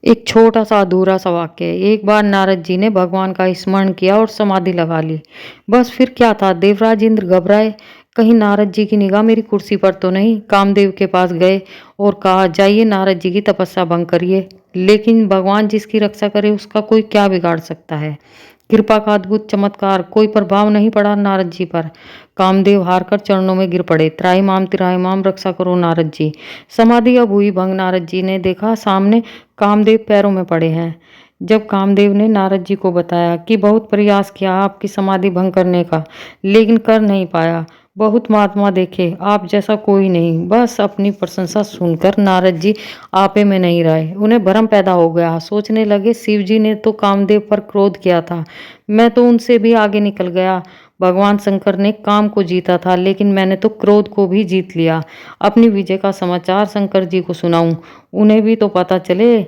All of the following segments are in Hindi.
एक छोटा सा अधूरा सा वाक्य। एक बार नारद जी ने भगवान का स्मरण किया और समाधि लगा ली। बस फिर क्या था, देवराज इंद्र घबराए। कहीं नारद जी की निगाह मेरी कुर्सी पर तो नहीं। कामदेव के पास गए और कहा, जाइए नारद जी की तपस्या भंग करिए। लेकिन भगवान जिसकी रक्षा करे उसका कोई क्या बिगाड़ सकता है। कृपा का अद्भुत चमत्कार, कोई प्रभाव नहीं पड़ा नारद जी पर। कामदेव हारकर चरणों में गिर पड़े। त्राहिमाम त्राहिमाम रक्षा करो नारद जी। समाधि अब हुई भंग। नारद जी ने देखा सामने कामदेव पैरों में पड़े हैं। जब कामदेव ने नारद जी को बताया कि बहुत प्रयास किया आपकी समाधि भंग करने का, लेकिन कर नहीं पाया। बहुत महात्मा देखे, आप जैसा कोई नहीं। बस अपनी प्रशंसा सुनकर नारद जी आपे में नहीं रहे। उन्हें भ्रम पैदा हो गया। सोचने लगे, शिव जी ने तो कामदेव पर क्रोध किया था, मैं तो उनसे भी आगे निकल गया। भगवान शंकर ने काम को जीता था, लेकिन मैंने तो क्रोध को भी जीत लिया। अपनी विजय का समाचार शंकर जी को सुनाऊं, उन्हें भी तो पता चले।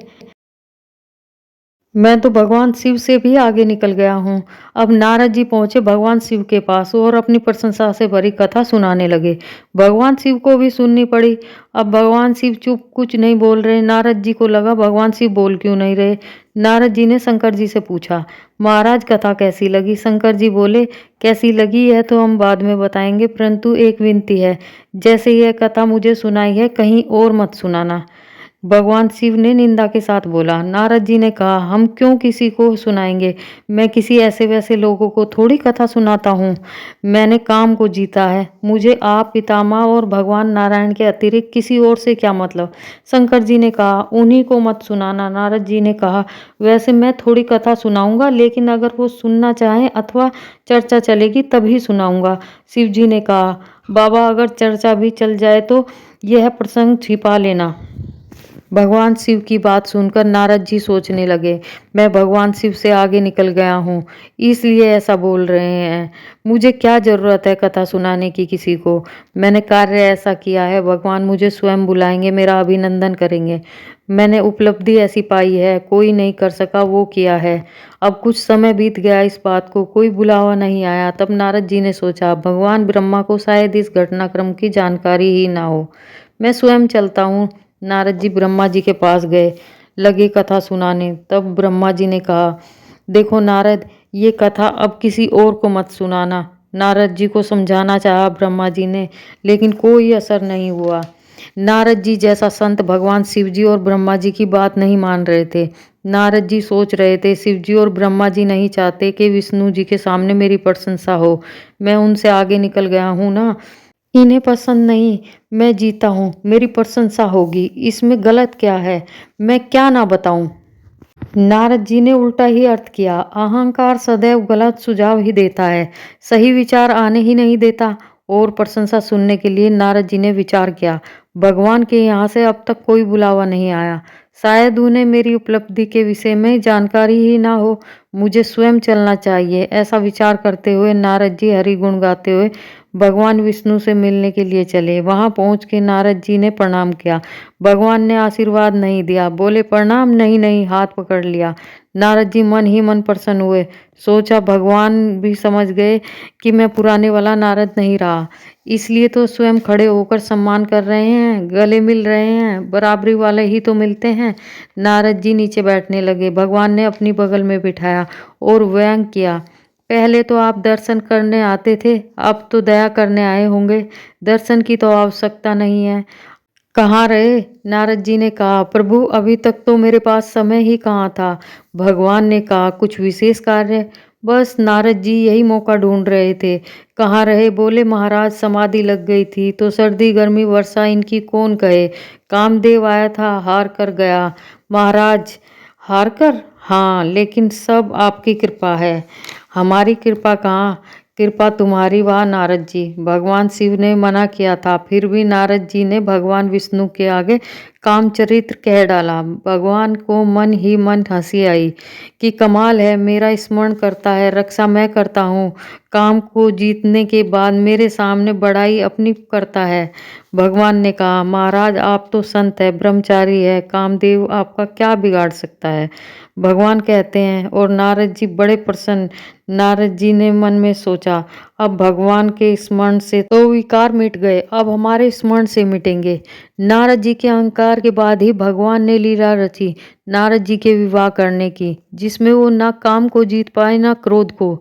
मैं तो भगवान शिव से भी आगे निकल गया हूँ। अब नारद जी पहुंचे भगवान शिव के पास और अपनी प्रशंसा से भरी कथा सुनाने लगे। भगवान शिव को भी सुननी पड़ी। अब भगवान शिव चुप, कुछ नहीं बोल रहे। नारद जी को लगा भगवान शिव बोल क्यों नहीं रहे। नारद जी ने शंकर जी से पूछा, महाराज कथा कैसी लगी। शंकर जी बोले, कैसी लगी है तो हम बाद में बताएंगे, परंतु एक विनती है, जैसे यह कथा मुझे सुनाई है कहीं और मत सुनाना। भगवान शिव ने निंदा के साथ बोला। नारद जी ने कहा, हम क्यों किसी को सुनाएंगे। मैं किसी ऐसे वैसे लोगों को थोड़ी कथा सुनाता हूँ। मैंने काम को जीता है। मुझे आप, पितामह और भगवान नारायण के अतिरिक्त किसी और से क्या मतलब। शंकर जी ने कहा, उन्हीं को मत सुनाना। नारद जी ने कहा, वैसे मैं थोड़ी कथा सुनाऊंगा, लेकिन अगर वो सुनना चाहें अथवा चर्चा चलेगी तभी सुनाऊंगा। शिव जी ने कहा, बाबा अगर चर्चा भी चल जाए तो यह प्रसंग छिपा लेना। भगवान शिव की बात सुनकर नारद जी सोचने लगे, मैं भगवान शिव से आगे निकल गया हूँ, इसलिए ऐसा बोल रहे हैं। मुझे क्या ज़रूरत है कथा सुनाने की किसी को। मैंने कार्य ऐसा किया है, भगवान मुझे स्वयं बुलाएंगे, मेरा अभिनंदन करेंगे। मैंने उपलब्धि ऐसी पाई है, कोई नहीं कर सका वो किया है। अब कुछ समय बीत गया, इस बात को कोई बुलावा नहीं आया। तब नारद जी ने सोचा, भगवान ब्रह्मा को शायद इस घटनाक्रम की जानकारी ही ना हो। मैं स्वयं चलता हूँ। नारद जी ब्रह्मा जी के पास गए, लगे कथा सुनाने। तब ब्रह्मा जी ने कहा, देखो नारद, ये कथा अब किसी और को मत सुनाना। नारद जी को समझाना चाहा ब्रह्मा जी ने, लेकिन कोई असर नहीं हुआ। नारद जी जैसा संत भगवान शिव जी और ब्रह्मा जी की बात नहीं मान रहे थे। नारद जी सोच रहे थे, शिव जी और ब्रह्मा जी नहीं चाहते कि विष्णु जी के सामने मेरी प्रशंसा हो। मैं उनसे आगे निकल गया हूँ ना, इन्हें पसंद नहीं। मैं जीता हूँ, मेरी प्रशंसा होगी, इसमें गलत क्या है। मैं क्या ना बताऊं। नारद जी ने उल्टा ही अर्थ किया। अहंकार सदैव गलत सुझाव ही देता है, सही विचार आने ही नहीं देता। और प्रशंसा सुनने के लिए नारद जी ने विचार किया, भगवान के यहाँ से अब तक कोई बुलावा नहीं आया। शायद उन्हें मेरी उपलब्धि के विषय में जानकारी ही ना हो। मुझे स्वयं चलना चाहिए। ऐसा विचार करते हुए नारद जी हरि गुण गाते हुए भगवान विष्णु से मिलने के लिए चले। वहां पहुंच के नारद जी ने प्रणाम किया। भगवान ने आशीर्वाद नहीं दिया, बोले प्रणाम नहीं नहीं, हाथ पकड़ लिया। नारद जी मन ही मन प्रसन्न हुए। सोचा भगवान भी समझ गए कि मैं पुराने वाला नारद नहीं रहा, इसलिए तो स्वयं खड़े होकर सम्मान कर रहे हैं, गले मिल रहे हैं, बराबरी वाले ही तो मिलते हैं। नारद जी नीचे बैठने लगे। भगवान ने अपनी बगल में बिठाया और व्यंग किया, पहले तो आप दर्शन करने आते थे, अब तो दया करने आए होंगे। दर्शन की तो आवश्यकता नहीं है। कहाँ रहे। नारद जी ने कहा, प्रभु अभी तक तो मेरे पास समय ही कहाँ था। भगवान ने कहा, कुछ विशेष कार्य। बस नारद जी यही मौका ढूंढ रहे थे। कहाँ रहे। बोले महाराज समाधि लग गई थी तो सर्दी गर्मी वर्षा इनकी कौन कहे। कामदेव आया था, हार कर गया। महाराज हार कर, हाँ, लेकिन सब आपकी कृपा है, हमारी कृपा कहाँ। कृपा तुम्हारी वाह नारद जी। भगवान शिव ने मना किया था, फिर भी नारद जी ने भगवान विष्णु के आगे कामचरित्र कह डाला। भगवान को मन ही मन हंसी आई कि कमाल है, मेरा स्मरण करता है, रक्षा मैं करता हूँ, काम को जीतने के बाद मेरे सामने बड़ाई अपनी करता है। भगवान ने कहा, महाराज आप तो संत है, ब्रह्मचारी है, कामदेव आपका क्या बिगाड़ सकता है। भगवान कहते हैं और नारद जी बड़े प्रसन्न। नारद जी ने मन में सोचा, अब भगवान के स्मरण से तो विकार मिट गए, अब हमारे स्मरण से मिटेंगे। नारद जी के अहंकार के बाद ही भगवान ने लीला रची नारद जी के विवाह करने की, जिसमें वो ना काम को जीत पाए ना क्रोध को।